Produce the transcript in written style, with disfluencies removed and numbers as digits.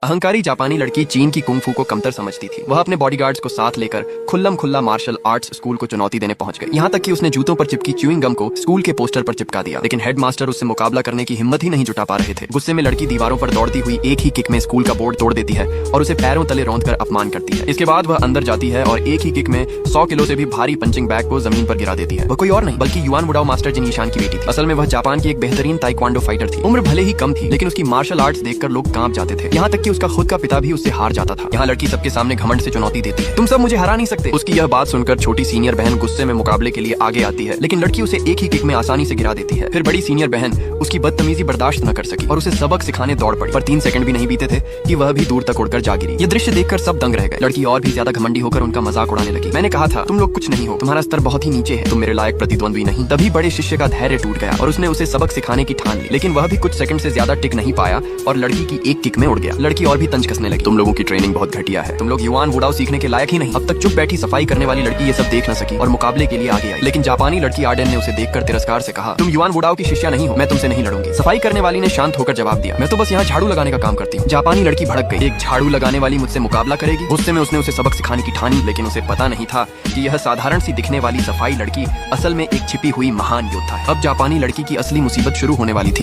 अहंकारी जापानी लड़की चीन की कुंग फू को कमतर समझती थी। वह अपने बॉडीगार्ड्स को साथ लेकर खुल्लम खुल्ला मार्शल आर्ट्स स्कूल को चुनौती देने पहुंच गई। यहाँ तक कि उसने जूतों पर चिपकी च्यूइंग गम को स्कूल के पोस्टर पर चिपका दिया, लेकिन हेडमास्टर उससे मुकाबला करने की हिम्मत ही नहीं जुटा पा रहे थे। गुस्से में लड़की दीवारों पर दौड़ती हुई एक ही किक में स्कूल का बोर्ड तोड़ देती है और उसे पैरों तले रौंदकर अपमान करती है। इसके बाद वह अंदर जाती है और एक ही किक में 100 किलो से भी भारी पंचिंग बैग को जमीन पर गिरा देती है। वह कोई और नहीं बल्कि युआन वुडाओ मास्टर जिन ईशान की बेटी थी। असल में वह जापान की एक बेहतरीन ताइक्वांडो फाइटर थी। उम्र भले ही कम थी, लेकिन उसकी मार्शल आर्ट्स देखकर लोग कांप जाते थे। यहाँ तक कि उसका खुद का पिता भी उससे हार जाता था। यहाँ लड़की सबके सामने घमंड से चुनौती देती है, तुम सब मुझे हरा नहीं सकते। उसकी यह बात सुनकर छोटी सीनियर बहन गुस्से में मुकाबले के लिए आगे आती है, लेकिन लड़की उसे एक ही किक में आसानी से गिरा देती है। फिर बड़ी सीनियर बहन उसकी बदतमीजी बर्दाश्त न कर सकी और उसे सबक सिखाने दौड़ पड़ी। पर 3 सेकंड भी नहीं बीते थे कि वह भी दूर तक उड़कर जा गिरी। ये दृश्य देखकर सब दंग रह गए। लड़की और भी ज्यादा घमंडी होकर उनका मजाक उड़ाने लगी। मैंने कहा था तुम लोग कुछ नहीं हो, तुम्हारा स्तर बहुत ही नीचे है, तुम मेरे लायक प्रतिद्वंद्वी नहीं। तभी बड़े शिष्य का धैर्य टूट गया और उसने उसे सबक सिखाने की ठान ली, लेकिन वह भी कुछ सेकंड से ज्यादा टिक नहीं पाया और लड़की की एक किक में उड़ गया। लड़की और भी तंज कसने लगी, तुम लोगों की ट्रेनिंग बहुत घटिया है, तुम लोग युआन वुडाओ सीखने के लायक ही नहीं। अब तक चुप बैठी सफाई करने वाली लड़की ये सब देख न सकी और मुकाबले के लिए आगे आई, लेकिन जापानी लड़की आर्डेन ने उसे देखकर तिरस्कार से कहा, तुम युआन वुडाओ की शिष्या नहीं हो, मैं तुमसे नहीं लड़ूंगी। सफाई करने वाली ने शांत होकर जवाब दिया, मैं तो बस यहाँ झाड़ू लगाने का काम करती हूँ। जापानी लड़की भड़क गई, एक झाड़ू लगाने वाली मुझसे मुकाबला करेगी। गुस्से में उसने उसे सबक सिखाने की ठानी, लेकिन उसे पता नहीं था कि यह साधारण सी दिखने वाली सफाई लड़की असल में एक छिपी हुई महान योद्धा है। अब जापानी लड़की की असली मुसीबत शुरू होने वाली थी।